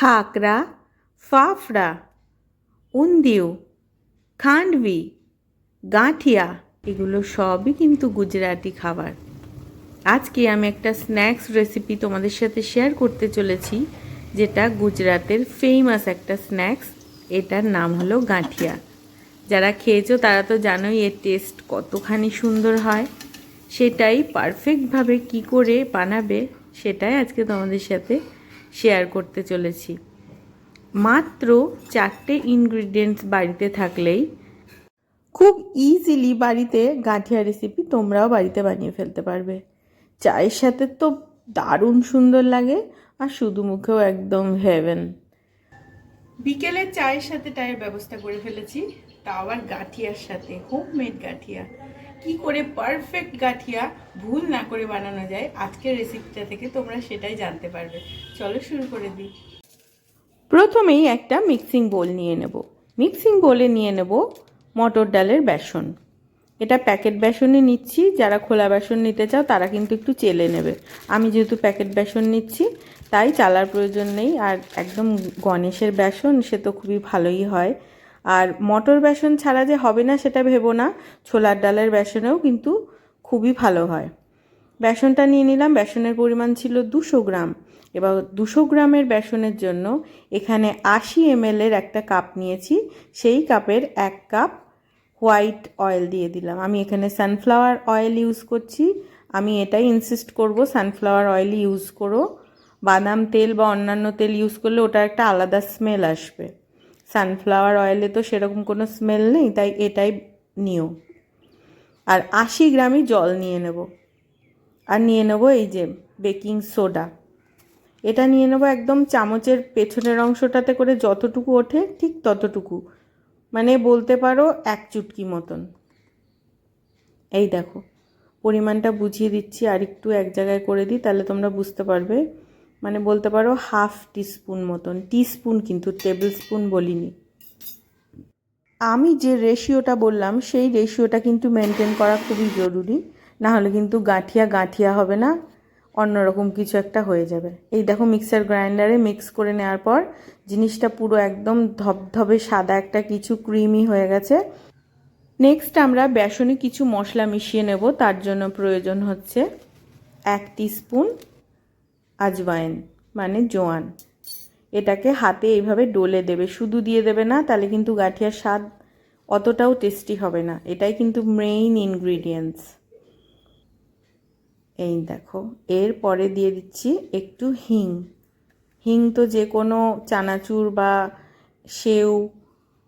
খাকরা, ফাফড়া, উন্দিউ, খান্ডভি, গাঁঠিয়া এগুলো সবই কিন্তু গুজরাটি খাবার। আজকে আমি একটা স্ন্যাক্স রেসিপি তোমাদের সাথে শেয়ার করতে চলেছি, যেটা গুজরাটের ফেমাস একটা স্ন্যাক্স। এটার নাম হলো গাঁঠিয়া। যারা খেয়েছো তারা তো জানোই এর টেস্ট কতখানি সুন্দর হয়। সেটাই পারফেক্টভাবে কি করে বানাবে সেটাই আজকে তোমাদের সাথে শেয়ার করতে চলেছি। মাত্র 4টে ইনগ্রিডিয়েন্টস বাড়িতে থাকলেই খুব ইজিলি বাড়িতে গাঁঠিয়া রেসিপি তোমরাও বাড়িতে বানিয়ে ফেলতে পারবে। চায়ের সাথে তো দারুণ সুন্দর লাগে, আর শুধু মুখেও একদম হেভেন। বিকেলের চায়ের সাথে চায়ের ব্যবস্থা করে ফেলেছি, তা আবার গাঁঠিয়ার সাথে, হোমমেড গাঁঠিয়া। কি করে পারফেক্ট গাঁঠিয়া ভুল না করে বানানো যায় আজকের রেসিপিটা থেকে তোমরা সেটাই জানতে পারবে। চলো শুরু করে দিই। প্রথমেই একটা মিক্সিং বোল নিয়ে নেব। মিক্সিং বোলে নিয়ে নেব মটর ডালের বেসন। এটা প্যাকেট বেসনই নিচ্ছি, যারা খোলা বেসন নিতে চাও তারা কিন্তু একটু চেলে নেবে। আমি যেহেতু প্যাকেট বেসন নিচ্ছি তাই চালার প্রয়োজন নেই। আর একদম গণেশের বেসন, সে তো খুবই ভালোই হয়। আর মটর বেসন ছাড়া যে হবে না সেটা ভেবো না, ছোলার ডালের বেসনেও কিন্তু খুবই ভালো হয়। বেসনটা নিয়ে নিলাম, বেসনের পরিমাণ ছিল 200 গ্রাম। এবার 200 গ্রামের বেসনের জন্য এখানে 80 ml একটা কাপ নিয়েছি, সেই কাপের 1 কাপ হোয়াইট অয়েল দিয়ে দিলাম। আমি এখানে সানফ্লাওয়ার অয়েল ইউজ করছি। আমি এটাই ইনসিস্ট করব, সানফ্লাওয়ার অয়েল ইউজ করো। বাদাম তেল বা অন্যান্য তেল ইউজ করলে ওটা একটা আলাদা স্মেল আসবে। সানফ্লাওয়ার অয়েলে তো সেরকম কোনো স্মেল নেই, তাই এটাই নিও। আর 80 গ্রামই জল নিয়ে নেব। আর নিয়ে নেব এই যে বেকিং সোডা, এটা নিয়ে নেব একদম চামচের পেছনের অংশটাতে করে, যতটুকু ওঠে ঠিক ততটুকু, মানে বলতে পারো 1 চুটকি মতন। এই দেখো পরিমাণটা বুঝিয়ে দিচ্ছি, আর একটু এক জায়গায় করে দিই তাহলে তোমরা বুঝতে পারবে। মানে বলতে পারো 1/2 টিস্পুন মতন, টিস্পুন কিন্তু টেবিল স্পুন বলিনি। আমি যে রেশিওটা বললাম সেই রেশিওটা কিন্তু মেনটেন করা খুবই জরুরি, না হলে কিন্তু গাঁঠিয়া গাঁঠিয়া হবে না, অন্যরকম কিছু একটা হয়ে যাবে। এই দেখো মিক্সার গ্রাইন্ডারে মিক্স করে নেওয়ার পর জিনিসটা পুরো একদম ধবধবে সাদা একটা কিছু ক্রিমি হয়ে গেছে। নেক্সট আমরা বেসনে কিছু মশলা মিশিয়ে নেব। তার জন্য প্রয়োজন হচ্ছে 1 টিস্পুন আজওয়াইন মানে জোয়ান। এটাকে হাতে এইভাবে ডলে দেবে, শুধু দিয়ে দেবে না, তাহলে কিন্তু গাঁঠিয়ার স্বাদ অতটাও টেস্টি হবে না। এটাই কিন্তু মেইন ইনগ্রিডিয়েন্টস। এই দেখো এরপরে দিয়ে দিচ্ছি একটু হিং। হিং তো যে কোনো চানাচুর বা সেউ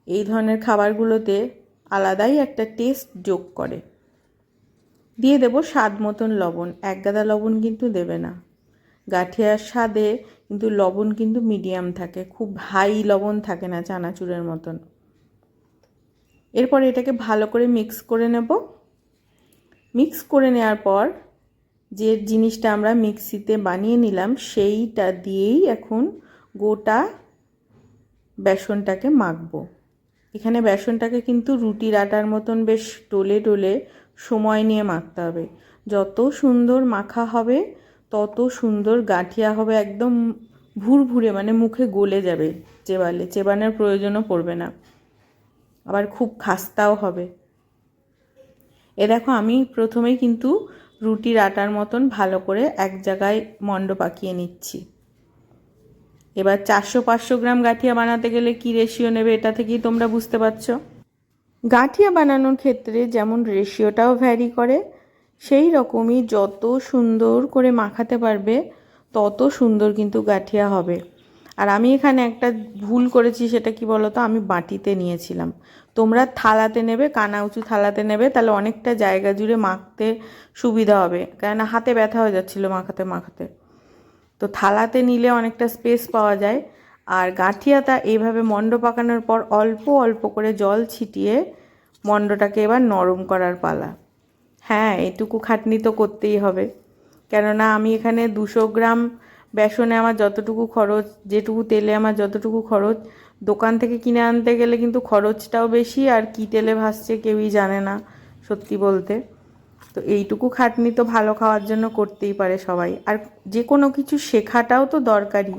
এই ধরনের খাবারগুলোতে আলাদাই একটা টেস্ট যোগ করে। দিয়ে দেব স্বাদ মতন লবণ। 1 গাদা লবণ কিন্তু দেবে না, গাঁঠিয়ার স্বাদে কিন্তু লবণ কিন্তু মিডিয়াম থাকে, খুব হাই লবণ থাকে না চানাচুরের মতন। এরপরে এটাকে ভালো করে মিক্স করে নেব। মিক্স করে নেওয়ার পর যে জিনিসটা আমরা মিক্সিতে বানিয়ে নিলাম সেইটা দিয়েই এখন গোটা বেসনটাকে মাখবো। এখানে বেসনটাকে কিন্তু রুটির আটার মতন বেশ ডলে ডলে সময় নিয়ে মাখতে হবে। যত সুন্দর মাখা হবে তত সুন্দর গাঁঠিয়া হবে, একদম ভুরভুরে, মানে মুখে গলে যাবে, চেবানোর প্রয়োজনও পড়বে না, আবার খুব খাস্তাও হবে। এ দেখো আমি প্রথমেই কিন্তু রুটির আটার মতন ভালো করে এক জায়গায় মণ্ড পাকিয়ে নিচ্ছি। এবার 400-500 গ্রাম গাঁঠিয়া বানাতে গেলে কি রেশিও নেবে এটা থেকেই তোমরা বুঝতে পারছো। গাঁঠিয়া বানানোর ক্ষেত্রে যেমন রেশিওটাও ভ্যারি করে, সেই রকমই যত সুন্দর করে মাখাতে পারবে তত সুন্দর কিন্তু গাঁঠিয়া হবে। আর আমি এখানে একটা ভুল করেছি, সেটা কি বলো তো, আমি বাটিতে নিয়েছিলাম। তোমরা থালাতে নেবে, কানা উঁচু থালাতে নেবে, তাহলে অনেকটা জায়গা জুড়ে মাখতে সুবিধা হবে, কেননা হাতে ব্যথা হয়ে যাচ্ছিলো মাখাতে মাখাতে। তো থালাতে নিলে অনেকটা স্পেস পাওয়া যায়। আর গাঁঠিয়াটা এইভাবে মণ্ড পাকানোর পর অল্প অল্প করে জল ছিটিয়ে মণ্ডটাকে এবার নরম করার পালা। হ্যাঁ, এটুকু খাটনি তো করতেই হবে, কেননা আমি এখানে 200 গ্রাম বেসনে আমার যতটুকু খরচ, যেটুকু তেলে আমার যতটুকু খরচ, দোকান থেকে কিনে আনতে গেলে কিন্তু খরচটাও বেশি, আর কী তেলে ভাসছে কেউই জানে না সত্যি বলতে। তো এইটুকু খাটনি তো ভালো খাওয়ার জন্য করতেই পারে সবাই। আর যে কোনো কিছু শেখাটাও তো দরকারি,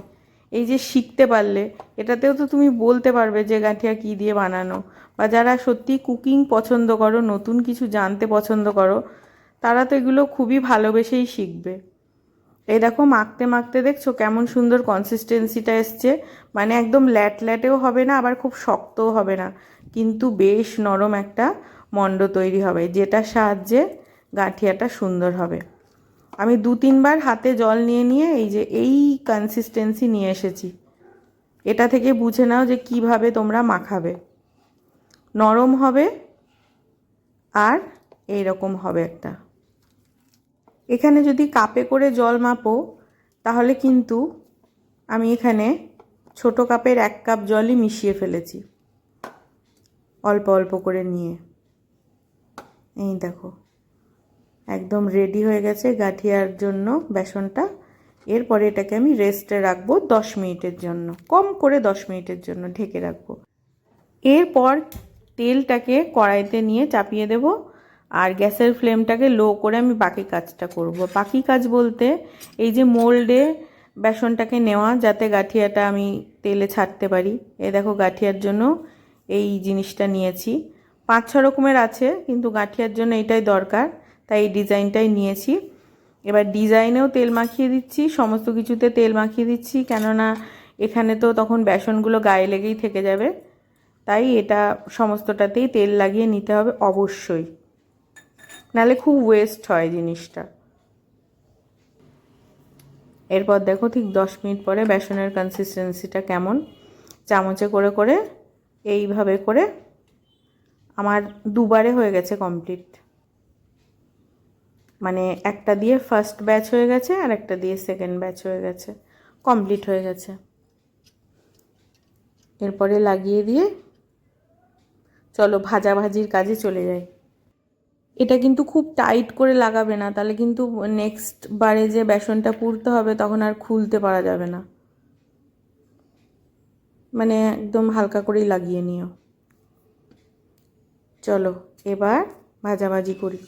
এই যে শিখতে পারলে, এটাতেও তো তুমি বলতে পারবে যে গাঁঠিয়া কী দিয়ে বানানো। বা যারা সত্যি কুকিং পছন্দ করো, নতুন কিছু জানতে পছন্দ করো, তারা তো এগুলো খুবই ভালোবেসেই শিখবে। এই দেখো মাখতে মাখতে দেখছো কেমন সুন্দর কনসিস্টেন্সিটা এসছে। মানে একদম ল্যাটেও হবে না, আবার খুব শক্তও হবে না, কিন্তু বেশ নরম একটা মণ্ড তৈরি হবে, যেটার সাহায্যে গাঁঠিয়াটা সুন্দর হবে। আমি 2-3 বার হাতে জল নিয়ে নিয়ে এই যে এই কনসিস্টেন্সি নিয়ে এসেছি। এটা থেকে বুঝে নাও যে কিভাবে তোমরা মাখাবে। নরম হবে আর এইরকম হবে একটা। এখানে যদি কাপে করে জল মাপো, তাহলে কিন্তু আমি এখানে ছোট কাপের 1 কাপ জলই মিশিয়ে ফেলেছি, অল্প অল্প করে নিয়ে। এই দেখো একদম রেডি হয়ে গেছে গাঁঠিয়ার জন্য বেসনটা। এরপরে এটাকে আমি রেস্টে রাখবো 10 মিনিটের জন্য, কম করে 10 মিনিটের জন্য ঢেকে রাখবো। এরপর তেলটাকে কড়াইতে নিয়ে চাপিয়ে দেব, আর গ্যাসের ফ্লেমটাকে লো করে আমি বাকি কাজটা করব। বাকি কাজ বলতে এই যে মোল্ডে বেসনটাকে নেওয়া, যাতে গাঁঠিয়াটা আমি তেলে ছাড়তে পারি। এই দেখো গাঁঠিয়ার জন্য এই জিনিসটা নিয়েছি। 5-6 রকমের আছে, কিন্তু গাঁঠিয়ার জন্য এটাই দরকার, তাই এই ডিজাইনটাই নিয়েছি। এবার ডিজাইনেও তেল মাখিয়ে দিচ্ছি, সমস্ত কিছুতে তেল মাখিয়ে দিচ্ছি, কেননা এখানে তো তখন বেসনগুলো গায়ে লেগেই থেকে যাবে। তাই এটা সমস্তটাতেই তেল লাগিয়ে নিতে হবে অবশ্যই, নাহলে খুব ওয়েস্ট হয় জিনিসটা। এরপর দেখো ঠিক 10 মিনিট পরে বেসনের কনসিস্টেন্সিটা কেমন। চামচে করে করে এইভাবে করে আমার 2বারে হয়ে গেছে কমপ্লিট। মানে একটা দিয়ে ফার্স্ট ব্যাচ হয়ে গেছে আর একটা দিয়ে সেকেন্ড ব্যাচ হয়ে গেছে, কমপ্লিট হয়ে গেছে। এরপরে লাগিয়ে দিয়ে চলো ভাজাভাজির কাজে চলে যাই। এটা কিন্তু খুব টাইট করে লাগাবে না, তাহলে কিন্তু নেক্সট বারে যে বেসনটা পুড়তে হবে তখন আর খুলতে পারা যাবে না। মানে একদম হালকা করেই লাগিয়ে নিও। চলো এবার ভাজাভাজি করি।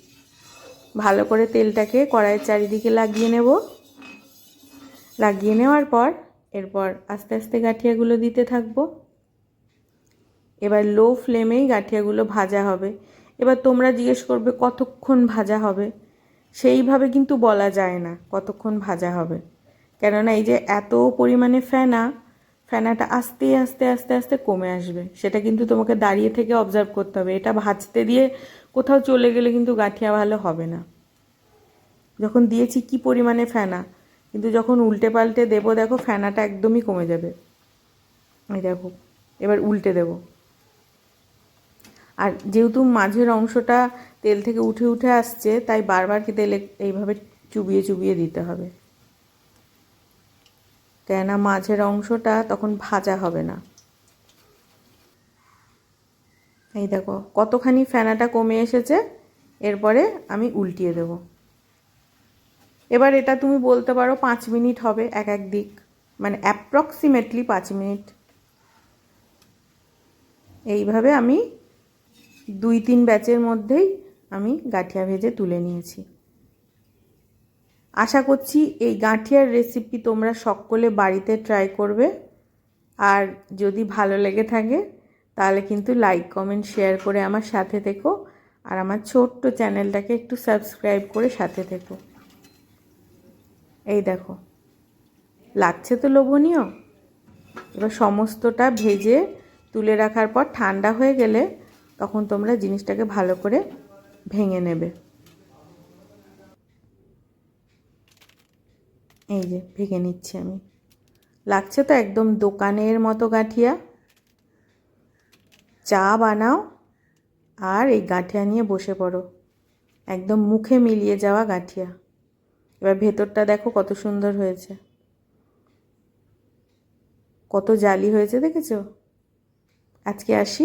ভালো করে তেলটাকে কড়াইয়ের চারিদিকে লাগিয়ে নেব। লাগিয়ে নেওয়ার পর এরপর আস্তে আস্তে গাঁঠিয়াগুলো দিতে থাকবো। এবার লো ফ্লেমেই গাঁঠিয়াগুলো ভাজা হবে। এবার তোমরা জিজ্ঞেস করবে কতক্ষণ ভাজা হবে, সেইভাবে কিন্তু বলা যায় না কতক্ষণ ভাজা হবে, কেননা এই যে এত পরিমাণে ফেনাটা আস্তে আস্তে আস্তে আস্তে কমে আসবে, সেটা কিন্তু তোমাকে দাঁড়িয়ে থেকে অবজার্ভ করতে হবে। এটা ভাজতে দিয়ে কোথাও চলে গেলে কিন্তু গাঁঠিয়া ভালো হবে না। যখন দিয়েছি কি পরিমাণে ফেনা, কিন্তু যখন উল্টে পাল্টে দেবো দেখো ফেনাটা একদমই কমে যাবে। এই দেখো এবার উল্টে দেবো। আর যেহেতু মাঝের অংশটা তেল থেকে উঠে উঠে আসছে, তাই বারবার কি তেলে এইভাবে চুবিয়ে চুবিয়ে দিতে হবে, কেননা মাঝের অংশটা তখন ভাজা হবে না। এই দেখো কতখানি ফেনাটা কমে এসেছে। এরপরে আমি উল্টিয়ে দেব। এবার এটা তুমি বলতে পারো 5 মিনিট হবে এক এক দিক, মানে অ্যাপ্রক্সিমেটলি 5 মিনিট। এইভাবে আমি 2-3 ব্যাচের মধ্যেই আমি গাঁঠিয়া ভেজে তুলে নিয়েছি। আশা করছি এই গাঁঠিয়ার রেসিপি তোমরা সকলে বাড়িতে ট্রাই করবে। আর যদি ভালো লেগে থাকে তাহলে কিন্তু লাইক কমেন্ট শেয়ার করে আমার সাথে থেকো, আর আমার ছোট্ট চ্যানেলটাকে একটু সাবস্ক্রাইব করে সাথে থেকো। এই দেখো লাগছে তো লোভনীয়। এবার সমস্তটা ভেজে তুলে রাখার পর ঠান্ডা হয়ে গেলে তখন তোমরা জিনিসটাকে ভালো করে ভেঙে নেবে। এই যে ভেঙে নিচ্ছি আমি। লাগছে তো একদম দোকানের মতো গাঁঠিয়া। চা বানাও আর এই গাঁঠিয়া নিয়ে বসে পড়ো, একদম মুখে মিলিয়ে যাওয়া গাঁঠিয়া। এবার ভেতরটা দেখো কত সুন্দর হয়েছে, কত জালি হয়েছে দেখেছো। আজকে আসি।